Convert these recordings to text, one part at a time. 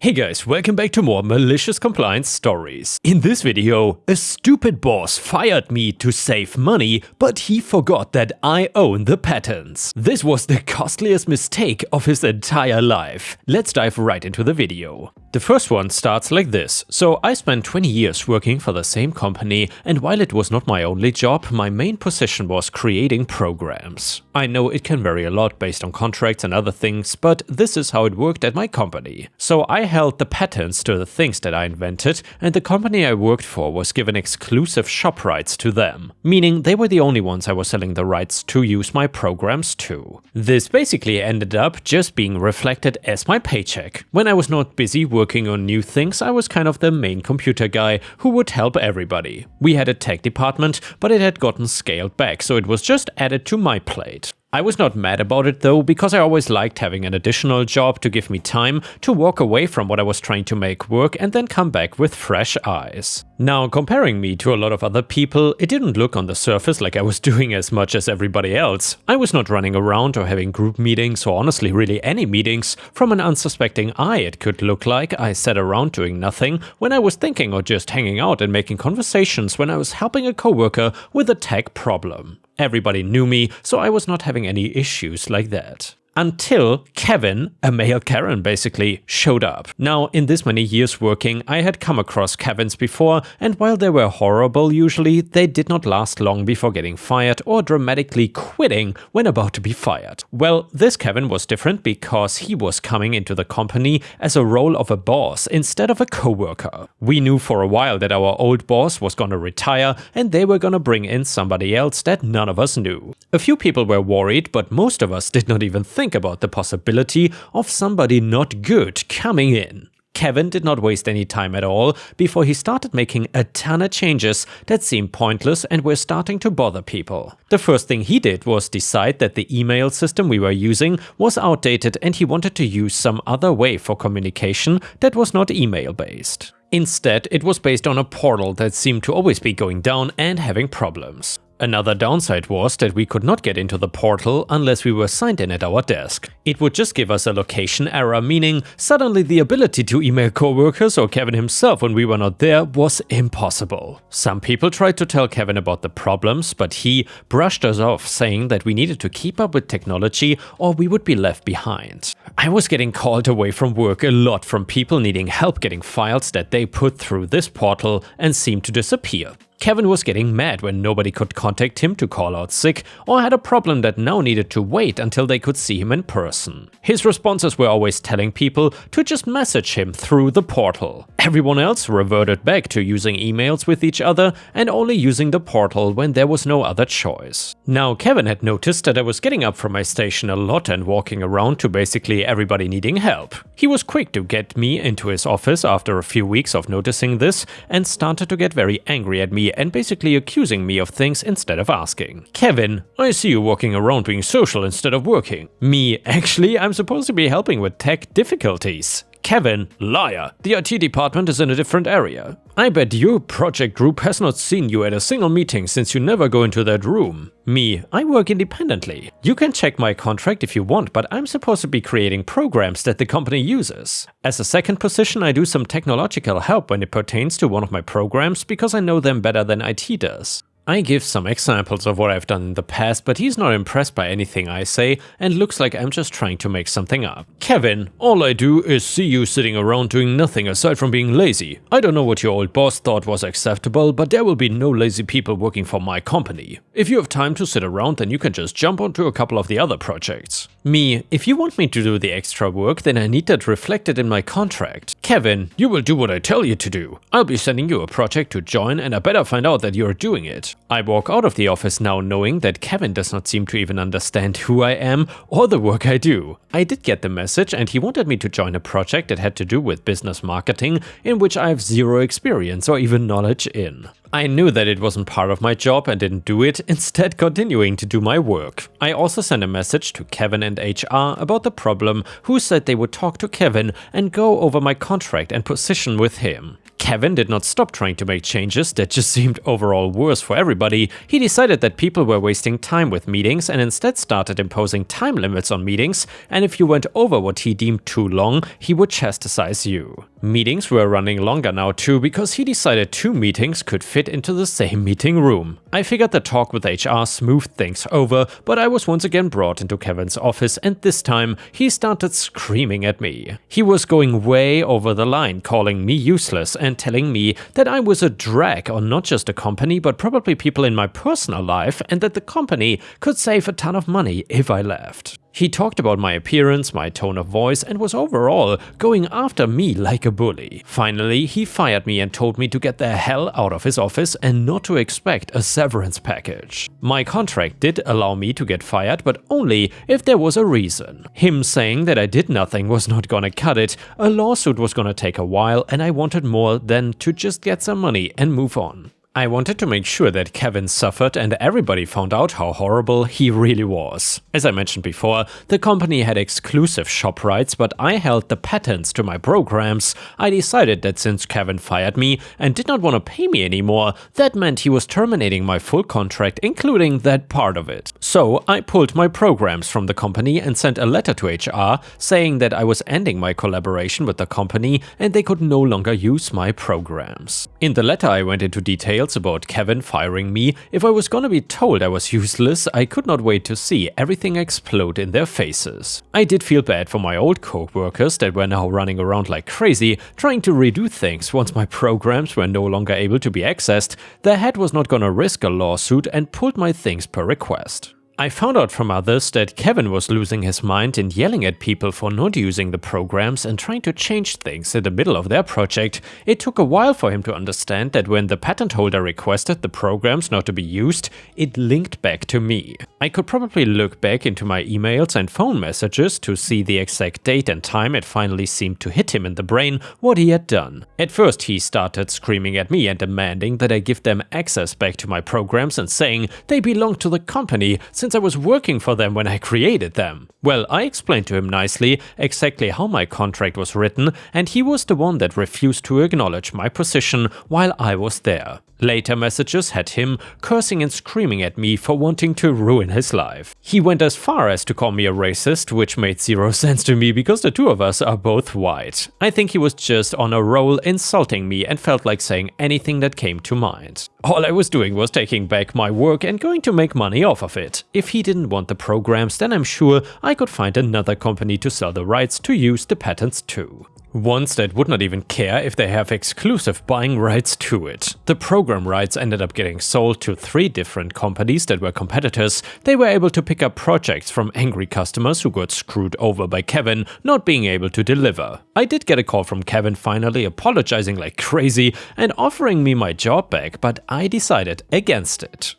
Hey guys, welcome back to more malicious compliance stories. In this video, a stupid boss fired me to save money, but he forgot that I own the patents. This was the costliest mistake of his entire life. Let's dive right into the video. The first one starts like this. So I spent 20 years working for the same company, and while it was not my only job, my main position was creating programs. I know it can vary a lot based on contracts and other things, but this is how it worked at my company. So I held the patents to the things that I invented, and the company I worked for was given exclusive shop rights to them, meaning they were the only ones I was selling the rights to use my programs to. This basically ended up just being reflected as my paycheck. When I was not busy working on new things, I was kind of the main computer guy who would help everybody. We had a tech department, but it had gotten scaled back, so it was just added to my plate. I was not mad about it though, because I always liked having an additional job to give me time to walk away from what I was trying to make work and then come back with fresh eyes. Now, comparing me to a lot of other people, it didn't look on the surface like I was doing as much as everybody else. I was not running around or having group meetings or honestly really any meetings. From an unsuspecting eye, it could look like I sat around doing nothing when I was thinking or just hanging out and making conversations when I was helping a coworker with a tech problem. Everybody knew me, so I was not having any issues like that. Until Kevin, a male Karen basically, showed up. Now, in this many years working, I had come across Kevins before, and while they were horrible usually, they did not last long before getting fired or dramatically quitting when about to be fired. Well, this Kevin was different because he was coming into the company as a role of a boss instead of a coworker. We knew for a while that our old boss was gonna retire and they were gonna bring in somebody else that none of us knew. A few people were worried, but most of us did not even think about the possibility of somebody not good coming in. Kevin did not waste any time at all before he started making a ton of changes that seemed pointless and were starting to bother people. The first thing he did was decide that the email system we were using was outdated and he wanted to use some other way for communication that was not email based. Instead, it was based on a portal that seemed to always be going down and having problems. Another downside was that we could not get into the portal unless we were signed in at our desk. It would just give us a location error, meaning suddenly the ability to email coworkers or Kevin himself when we were not there was impossible. Some people tried to tell Kevin about the problems, but he brushed us off, saying that we needed to keep up with technology or we would be left behind. I was getting called away from work a lot from people needing help getting files that they put through this portal and seemed to disappear. Kevin was getting mad when nobody could contact him to call out sick or had a problem that now needed to wait until they could see him in person. His responses were always telling people to just message him through the portal. Everyone else reverted back to using emails with each other and only using the portal when there was no other choice. Now, Kevin had noticed that I was getting up from my station a lot and walking around to basically everybody needing help. He was quick to get me into his office after a few weeks of noticing this and started to get very angry at me and basically accusing me of things instead of asking. Kevin, I see you walking around being social instead of working. Me, actually, I'm supposed to be helping with tech difficulties. Kevin, liar, the IT department is in a different area. I bet your project group has not seen you at a single meeting since you never go into that room. Me, I work independently. You can check my contract if you want, but I'm supposed to be creating programs that the company uses. As a second position, I do some technological help when it pertains to one of my programs because I know them better than IT does. I give some examples of what I've done in the past, but he's not impressed by anything I say and looks like I'm just trying to make something up. Kevin, all I do is see you sitting around doing nothing aside from being lazy. I don't know what your old boss thought was acceptable, but there will be no lazy people working for my company. If you have time to sit around, then you can just jump onto a couple of the other projects. Me, if you want me to do the extra work, then I need that reflected in my contract. Kevin, you will do what I tell you to do. I'll be sending you a project to join and I better find out that you're doing it. I walk out of the office now knowing that Kevin does not seem to even understand who I am or the work I do. I did get the message and he wanted me to join a project that had to do with business marketing in which I have zero experience or even knowledge in. I knew that it wasn't part of my job and didn't do it, instead continuing to do my work. I also sent a message to Kevin and HR about the problem, who said they would talk to Kevin and go over my contract and position with him. Kevin did not stop trying to make changes that just seemed overall worse for everybody. He decided that people were wasting time with meetings and instead started imposing time limits on meetings, and if you went over what he deemed too long, he would chastise you. Meetings were running longer now too because he decided 2 meetings could fit into the same meeting room. I figured the talk with HR smoothed things over, but I was once again brought into Kevin's office, and this time he started screaming at me. He was going way over the line, calling me useless and telling me that I was a drag on not just the company but probably people in my personal life, and that the company could save a ton of money if I left. He talked about my appearance, my tone of voice, and was overall going after me like a bully. Finally, he fired me and told me to get the hell out of his office and not to expect a severance package. My contract did allow me to get fired, but only if there was a reason. Him saying that I did nothing was not gonna cut it, a lawsuit was gonna take a while, and I wanted more than to just get some money and move on. I wanted to make sure that Kevin suffered and everybody found out how horrible he really was. As I mentioned before, the company had exclusive shop rights, but I held the patents to my programs. I decided that since Kevin fired me and did not want to pay me anymore, that meant he was terminating my full contract, including that part of it. So I pulled my programs from the company and sent a letter to HR saying that I was ending my collaboration with the company and they could no longer use my programs. In the letter I went into detail about Kevin firing me. If I was gonna be told I was useless, I could not wait to see everything explode in their faces. I did feel bad for my old co-workers that were now running around like crazy, trying to redo things once my programs were no longer able to be accessed. The head was not gonna risk a lawsuit and pulled my things per request. I found out from others that Kevin was losing his mind and yelling at people for not using the programs and trying to change things in the middle of their project. It took a while for him to understand that when the patent holder requested the programs not to be used, it linked back to me. I could probably look back into my emails and phone messages to see the exact date and time it finally seemed to hit him in the brain what he had done. At first he started screaming at me and demanding that I give them access back to my programs and saying they belong to the company since I was working for them when I created them. Well, I explained to him nicely exactly how my contract was written, and he was the one that refused to acknowledge my position while I was there. Later messages had him cursing and screaming at me for wanting to ruin his life. He went as far as to call me a racist, which made zero sense to me because the two of us are both white. I think he was just on a roll insulting me and felt like saying anything that came to mind. All I was doing was taking back my work and going to make money off of it. If he didn't want the programs, then I'm sure I could find another company to sell the rights to use the patents to. Ones that would not even care if they have exclusive buying rights to it. The program rights ended up getting sold to 3 different companies that were competitors. They were able to pick up projects from angry customers who got screwed over by Kevin not being able to deliver. I did get a call from Kevin finally apologizing like crazy and offering me my job back, but I decided against it.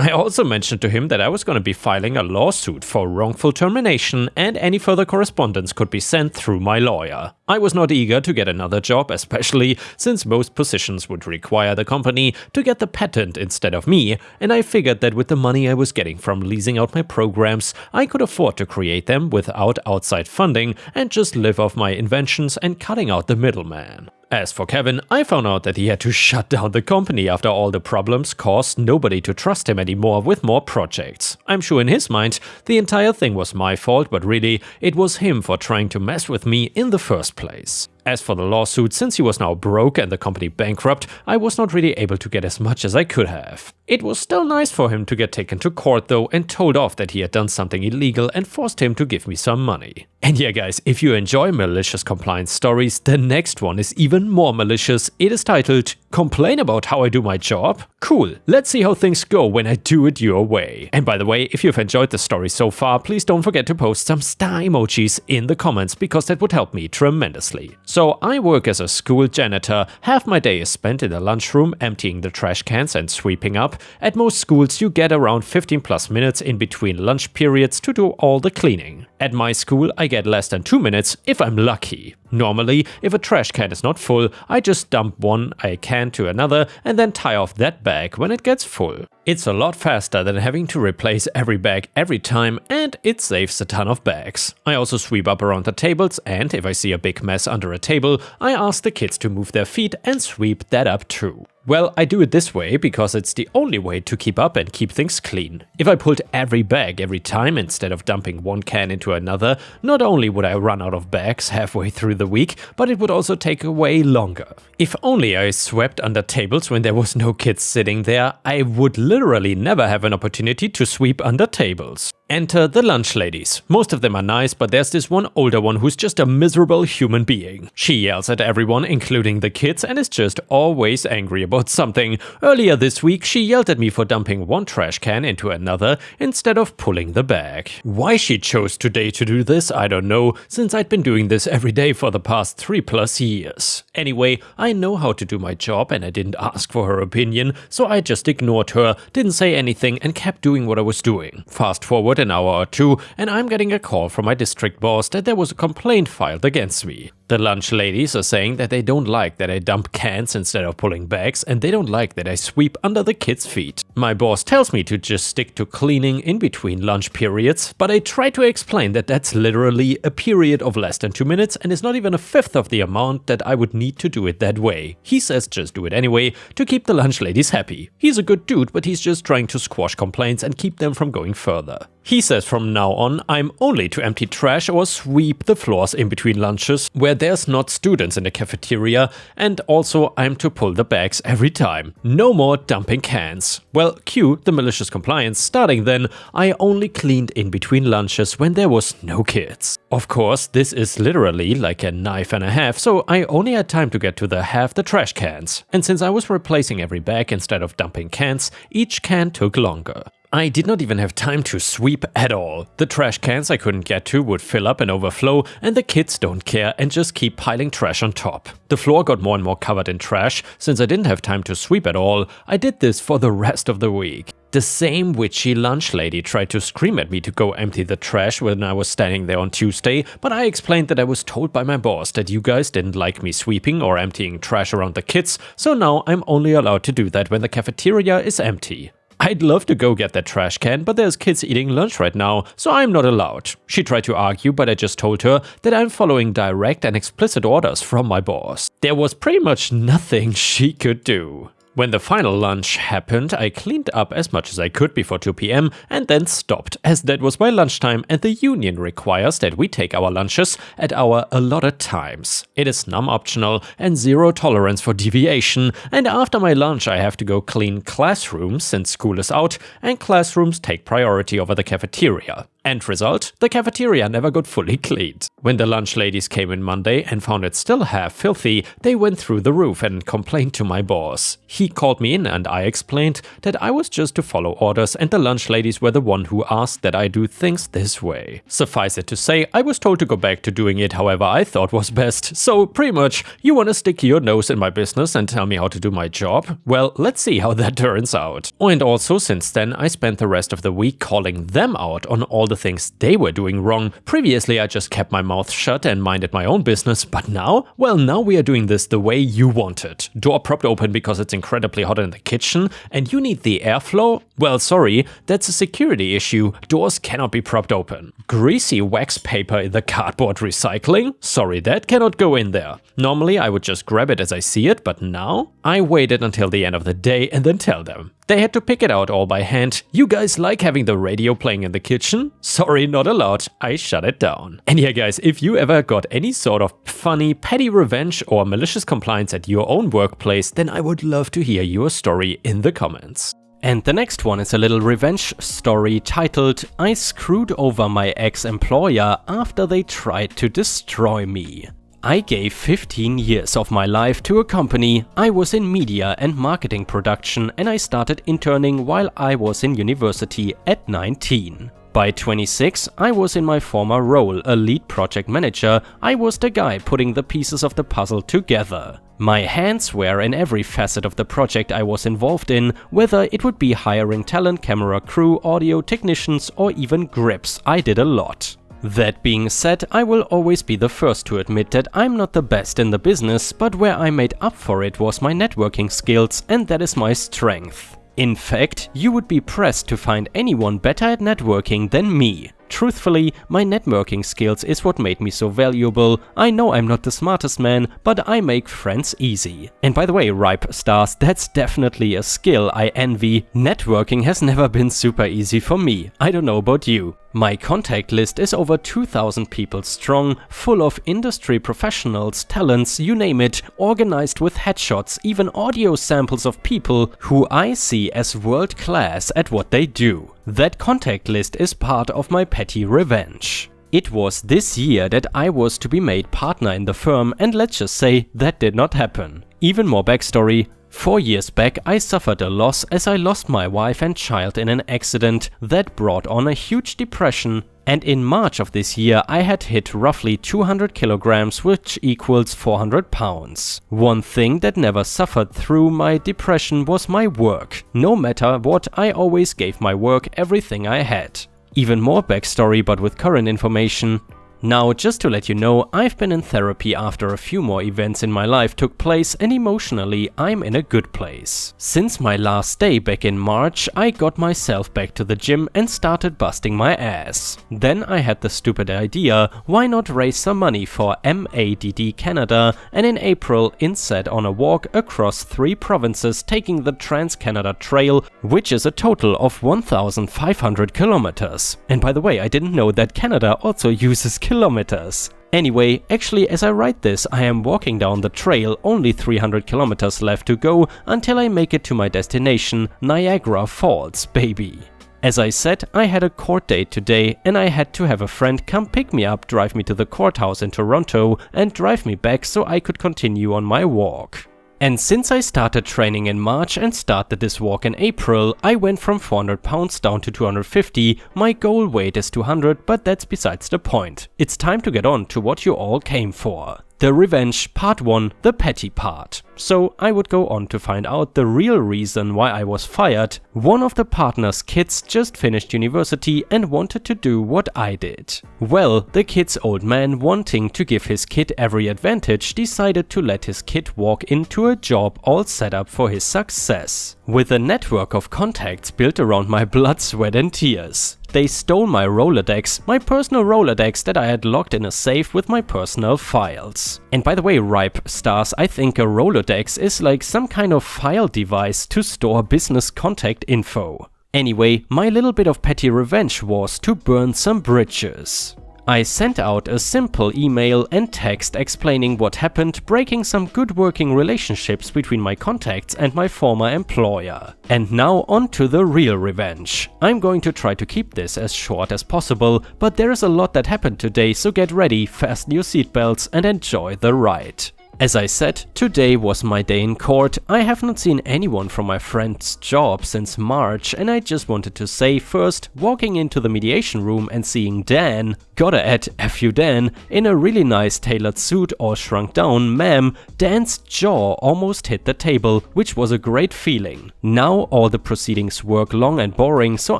I also mentioned to him that I was going to be filing a lawsuit for wrongful termination and any further correspondence could be sent through my lawyer. I was not eager to get another job, especially since most positions would require the company to get the patent instead of me, and I figured that with the money I was getting from leasing out my programs, I could afford to create them without outside funding and just live off my inventions and cutting out the middleman. As for Kevin, I found out that he had to shut down the company after all the problems caused nobody to trust him anymore with more projects. I'm sure in his mind, the entire thing was my fault, but really, it was him for trying to mess with me in the first place. As for the lawsuit, since he was now broke and the company bankrupt, I was not really able to get as much as I could have. It was still nice for him to get taken to court though and told off that he had done something illegal and forced him to give me some money. And yeah guys, if you enjoy malicious compliance stories, the next one is even more malicious. It is titled, "Complain about how I do my job?" Cool, let's see how things go when I do it your way. And by the way, if you've enjoyed the story so far, please don't forget to post some star emojis in the comments because that would help me tremendously. So I work as a school janitor. Half my day is spent in the lunchroom emptying the trash cans and sweeping up. At most schools you get around 15+ minutes in between lunch periods to do all the cleaning. At my school, I get less than 2 minutes if I'm lucky. Normally, if a trash can is not full, I just dump one I can to another and then tie off that bag when it gets full. It's a lot faster than having to replace every bag every time, and it saves a ton of bags. I also sweep up around the tables, and if I see a big mess under a table, I ask the kids to move their feet and sweep that up too. Well, I do it this way because it's the only way to keep up and keep things clean. If I pulled every bag every time instead of dumping one can into another, not only would I run out of bags halfway through the week, but it would also take way longer. If only I swept under tables when there was no kids sitting there, I would literally never have an opportunity to sweep under tables. Enter the lunch ladies. Most of them are nice, but there's this one older one who's just a miserable human being. She yells at everyone, including the kids, and is just always angry about something. Earlier this week, she yelled at me for dumping one trash can into another instead of pulling the bag. Why she chose today to do this, I don't know, since I'd been doing this every day for the past 3+ years. Anyway, I know how to do my job and I didn't ask for her opinion, so I just ignored her, didn't say anything, and kept doing what I was doing. Fast forward an hour or two, and I'm getting a call from my district boss that there was a complaint filed against me. The lunch ladies are saying that they don't like that I dump cans instead of pulling bags, and they don't like that I sweep under the kids' feet. My boss tells me to just stick to cleaning in between lunch periods, but I try to explain that that's literally a period of less than 2 minutes and is not even a fifth of the amount that I would need to do it that way. He says just do it anyway to keep the lunch ladies happy. He's a good dude, but he's just trying to squash complaints and keep them from going further. He says from now on, I'm only to empty trash or sweep the floors in between lunches where there's not students in the cafeteria, and also I'm to pull the bags every time. No more dumping cans. Well, cue the malicious compliance. Starting then, I only cleaned in between lunches when there was no kids. Of course, this is literally like a knife and a half, so I only had time to get to the trash cans. And since I was replacing every bag instead of dumping cans, each can took longer. I did not even have time to sweep at all. The trash cans I couldn't get to would fill up and overflow, and the kids don't care and just keep piling trash on top. The floor got more and more covered in trash. Since I didn't have time to sweep at all, I did this for the rest of the week. The same witchy lunch lady tried to scream at me to go empty the trash when I was standing there on Tuesday, but I explained that I was told by my boss that you guys didn't like me sweeping or emptying trash around the kids, so now I'm only allowed to do that when the cafeteria is empty. I'd love to go get that trash can, but there's kids eating lunch right now, so I'm not allowed. She tried to argue, but I just told her that I'm following direct and explicit orders from my boss. There was pretty much nothing she could do. When the final lunch happened, I cleaned up as much as I could before 2 p.m. and then stopped, as that was my lunchtime and the union requires that we take our lunches at our allotted times. It is non-optional and zero tolerance for deviation, and after my lunch I have to go clean classrooms since school is out, and classrooms take priority over the cafeteria. End result, the cafeteria never got fully cleaned. When the lunch ladies came in Monday and found it still half filthy, they went through the roof and complained to my boss. He called me in and I explained that I was just to follow orders and the lunch ladies were the one who asked that I do things this way. Suffice it to say, I was told to go back to doing it however I thought was best. So pretty much, you wanna stick your nose in my business and tell me how to do my job? Well, let's see how that turns out. Oh, and also since then, I spent the rest of the week calling them out on all the things they were doing wrong. Previously, I just kept my mouth shut and minded my own business, but now? Well, now we are doing this the way you want it. Door propped open because it's incredibly hot in the kitchen and you need the airflow? Well, sorry, that's a security issue. Doors cannot be propped open. Greasy wax paper in the cardboard recycling? Sorry, that cannot go in there. Normally, I would just grab it as I see it, but now? I waited until the end of the day and then tell them. They had to pick it out all by hand. You guys like having the radio playing in the kitchen? Sorry, not allowed. I shut it down. And yeah guys, if you ever got any sort of funny, petty revenge or malicious compliance at your own workplace, then I would love to hear your story in the comments. And the next one is a little revenge story titled, I screwed over my ex-employer after they tried to destroy me. I gave 15 years of my life to a company. I was in media and marketing production and I started interning while I was in university at 19. By 26, I was in my former role, a lead project manager. I was the guy putting the pieces of the puzzle together. My hands were in every facet of the project I was involved in, whether it would be hiring talent, camera crew, audio technicians or even grips. I did a lot. That being said, I will always be the first to admit that I'm not the best in the business, but where I made up for it was my networking skills, and that is my strength. In fact, you would be pressed to find anyone better at networking than me. Truthfully, my networking skills is what made me so valuable. I know I'm not the smartest man, but I make friends easy. And by the way, Ripestars, that's definitely a skill I envy. Networking has never been super easy for me. I don't know about you. My contact list is over 2,000 people strong, full of industry professionals, talents, you name it, organized with headshots, even audio samples of people who I see as world class at what they do. That contact list is part of my petty revenge. It was this year that I was to be made partner in the firm, and let's just say that did not happen. Even more backstory. 4 years back, I suffered a loss as I lost my wife and child in an accident that brought on a huge depression, and in March of this year I had hit roughly 200 kilograms, which equals 400 pounds. One thing that never suffered through my depression was my work. No matter what, I always gave my work everything I had. Even more backstory, but with current information. Now, just to let you know, I've been in therapy after a few more events in my life took place, and emotionally I'm in a good place. Since my last day back in March, I got myself back to the gym and started busting my ass. Then I had the stupid idea, why not raise some money for MADD Canada, and in April set on a walk across 3 provinces taking the Trans-Canada Trail, which is a total of 1,500 kilometers. And by the way, I didn't know that Canada also uses kilometers. Anyway, actually as I write this, I am walking down the trail, only 300 kilometers left to go until I make it to my destination, Niagara Falls, baby. As I said, I had a court date today and I had to have a friend come pick me up, drive me to the courthouse in Toronto and drive me back so I could continue on my walk. And since I started training in March and started this walk in April, I went from 400 pounds down to 250, my goal weight is 200, but that's besides the point. It's time to get on to what you all came for. The revenge part 1, the petty part. So I would go on to find out the real reason why I was fired. One of the partner's kids just finished university and wanted to do what I did. Well, the kid's old man, wanting to give his kid every advantage, decided to let his kid walk into a job all set up for his success. With a network of contacts built around my blood, sweat and tears. They stole my Rolodex, my personal Rolodex that I had locked in a safe with my personal files. And by the way, Ripestars, I think a Rolodex is like some kind of file device to store business contact info. Anyway, my little bit of petty revenge was to burn some bridges. I sent out a simple email and text explaining what happened, breaking some good working relationships between my contacts and my former employer. And now on to the real revenge. I'm going to try to keep this as short as possible, but there is a lot that happened today, so get ready, fasten your seatbelts and enjoy the ride. As I said, today was my day in court. I have not seen anyone from my friend's job since March, and I just wanted to say first, walking into the mediation room and seeing Dan, gotta add F you Dan, in a really nice tailored suit all shrunk down, ma'am, Dan's jaw almost hit the table, which was a great feeling. Now all the proceedings work long and boring, so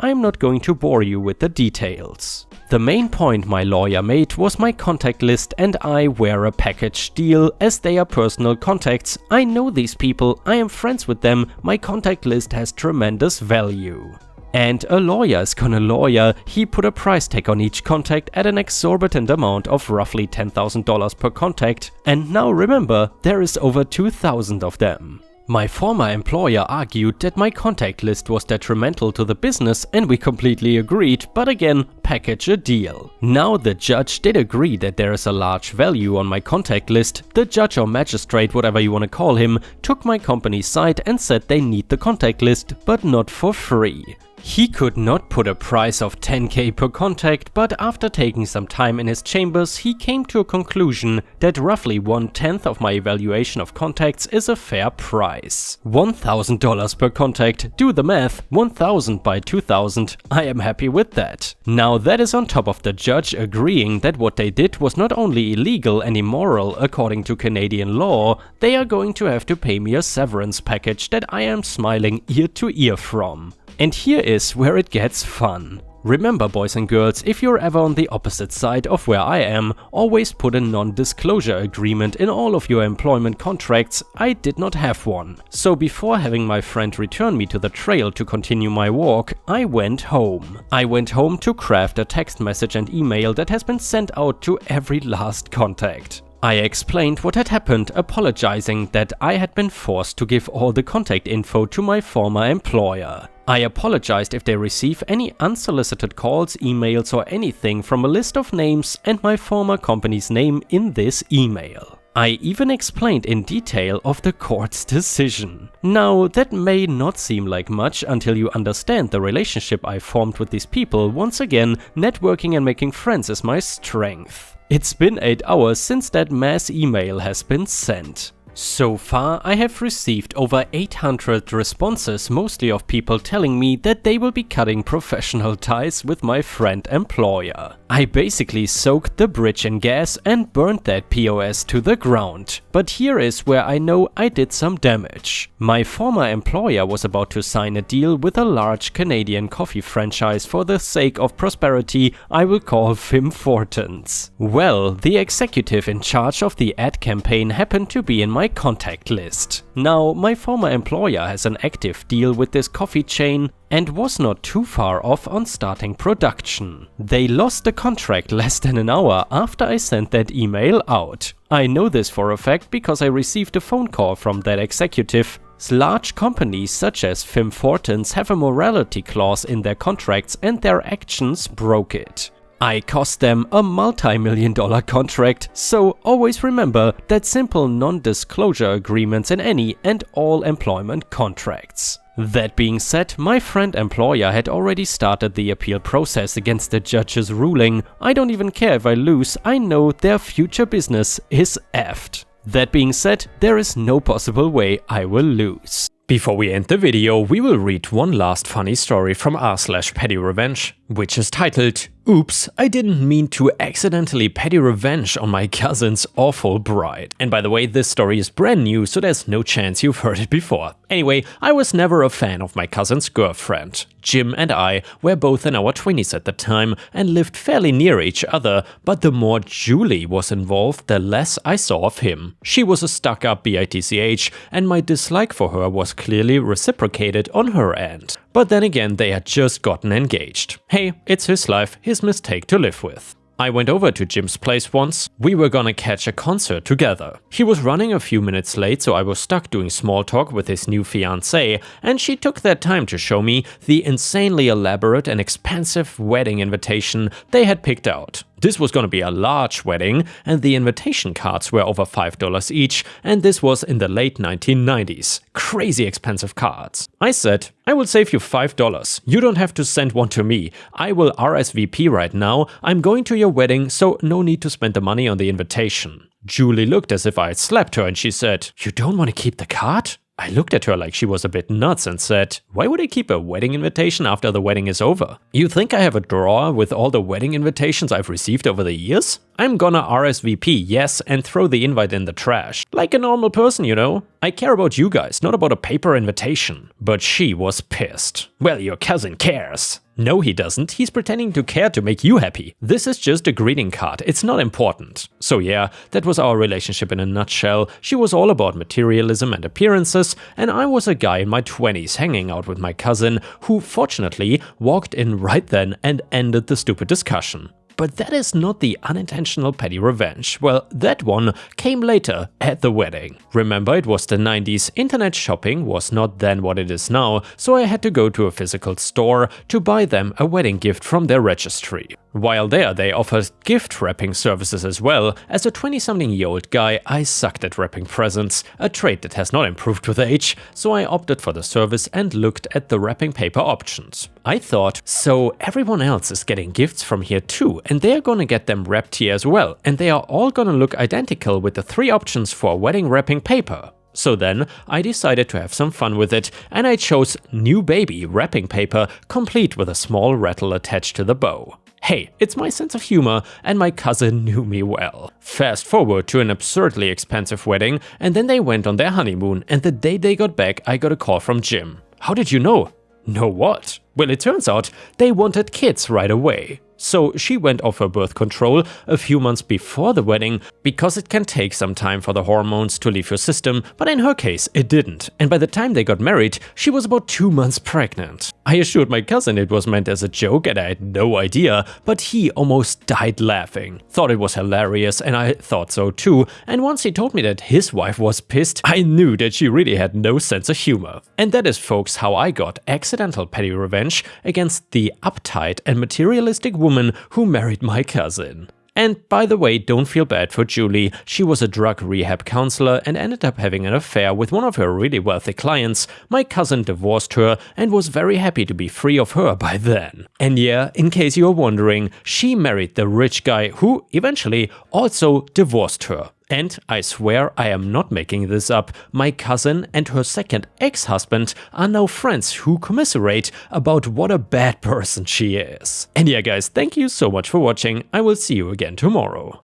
I'm not going to bore you with the details. The main point my lawyer made was my contact list and I wear a package deal, as they are personal contacts. I know these people, I am friends with them, my contact list has tremendous value. And a lawyer is gonna lawyer. He put a price tag on each contact at an exorbitant amount of roughly $10,000 per contact. And now remember, there is over 2,000 of them. My former employer argued that my contact list was detrimental to the business and we completely agreed, but again, package a deal. Now the judge did agree that there is a large value on my contact list. The judge or magistrate, whatever you want to call him, took my company's side and said they need the contact list, but not for free. He could not put a price of 10k per contact, but after taking some time in his chambers, he came to a conclusion that roughly 1/10 of my evaluation of contacts is a fair price. $1,000 per contact, do the math, 1,000 by 2,000, I am happy with that. Now that is on top of the judge agreeing that what they did was not only illegal and immoral according to Canadian law, they are going to have to pay me a severance package that I am smiling ear to ear from. And here is where it gets fun. Remember, boys and girls, if you're ever on the opposite side of where I am, always put a non-disclosure agreement in all of your employment contracts. I did not have one. So before having my friend return me to the trail to continue my walk, I went home. I went home to craft a text message and email that has been sent out to every last contact. I explained what had happened, apologizing that I had been forced to give all the contact info to my former employer. I apologized if they receive any unsolicited calls, emails or anything from a list of names and my former company's name in this email. I even explained in detail of the court's decision. Now, that may not seem like much until you understand the relationship I formed with these people. Once again, networking and making friends is my strength. It's been 8 hours since that mass email has been sent. So far, I have received over 800 responses, mostly of people telling me that they will be cutting professional ties with my friend employer. I basically soaked the bridge in gas and burned that POS to the ground. But here is where I know I did some damage. My former employer was about to sign a deal with a large Canadian coffee franchise for the sake of prosperity I will call Tim Hortons. Well, the executive in charge of the ad campaign happened to be in my contact list. Now, my former employer has an active deal with this coffee chain and was not too far off on starting production. They lost the contract less than an hour after I sent that email out. I know this for a fact because I received a phone call from that executive. Large companies such as Tim Hortons have a morality clause in their contracts and their actions broke it. I cost them a multi-million-dollar contract, so always remember that simple non-disclosure agreements in any and all employment contracts. That being said, my friend employer had already started the appeal process against the judge's ruling. I don't even care if I lose, I know their future business is effed. That being said, there is no possible way I will lose. Before we end the video, we will read one last funny story from r/pettyrevenge, which is titled, "Oops, I didn't mean to accidentally petty revenge on my cousin's awful bride." And by the way, this story is brand new, so there's no chance you've heard it before. Anyway, I was never a fan of my cousin's girlfriend. Jim and I were both in our 20s at the time and lived fairly near each other, but the more Julie was involved, the less I saw of him. She was a stuck-up bitch, and my dislike for her was clearly reciprocated on her end. But then again, they had just gotten engaged. Hey, it's his life, his mistake to live with. I went over to Jim's place once. We were gonna catch a concert together. He was running a few minutes late, so I was stuck doing small talk with his new fiancée, and she took that time to show me the insanely elaborate and expensive wedding invitation they had picked out. This was gonna be a large wedding, and the invitation cards were over $5 each, and this was in the late 1990s. Crazy expensive cards. I said, I will save you $5. You don't have to send one to me. I will RSVP right now. I'm going to your wedding, so no need to spend the money on the invitation. Julie looked as if I had slapped her, and she said, "You don't want to keep the card?" I looked at her like she was a bit nuts and said, "Why would I keep a wedding invitation after the wedding is over? You think I have a drawer with all the wedding invitations I've received over the years? I'm gonna RSVP yes and throw the invite in the trash. Like a normal person, you know? I care about you guys, not about a paper invitation." But she was pissed. "Well, your cousin cares." No, he doesn't. He's pretending to care to make you happy. This is just a greeting card. It's not important. So yeah, that was our relationship in a nutshell. She was all about materialism and appearances, and I was a guy in my 20s hanging out with my cousin, who fortunately walked in right then and ended the stupid discussion. But that is not the unintentional petty revenge. Well, that one came later at the wedding. Remember, it was the 90s. Internet shopping was not then what it is now, so I had to go to a physical store to buy them a wedding gift from their registry. While there, they offered gift wrapping services as well. As a 20-something-year-old guy, I sucked at wrapping presents, a trait that has not improved with age, so I opted for the service and looked at the wrapping paper options. I thought, so everyone else is getting gifts from here too, and they're gonna get them wrapped here as well, and they are all gonna look identical with the 3 options for wedding wrapping paper. So then, I decided to have some fun with it, and I chose New Baby wrapping paper, complete with a small rattle attached to the bow. Hey, it's my sense of humor, and my cousin knew me well. Fast forward to an absurdly expensive wedding, and then they went on their honeymoon, and the day they got back, I got a call from Jim. "How did you know?" No what? Well, it turns out they wanted kids right away. So she went off her birth control a few months before the wedding because it can take some time for the hormones to leave your system, but in her case it didn't, and by the time they got married she was about 2 months pregnant. I assured my cousin it was meant as a joke and I had no idea, but he almost died laughing. Thought it was hilarious and I thought so too, and once he told me that his wife was pissed, I knew that she really had no sense of humor. And that is, folks, how I got accidental petty revenge against the uptight and materialistic woman who married my cousin. And by the way, don't feel bad for Julie. She was a drug rehab counselor and ended up having an affair with one of her really wealthy clients. My cousin divorced her and was very happy to be free of her by then. And yeah, in case you're wondering, she married the rich guy who eventually also divorced her. And I swear I am not making this up, my cousin and her second ex-husband are now friends who commiserate about what a bad person she is. And yeah guys, thank you so much for watching, I will see you again tomorrow.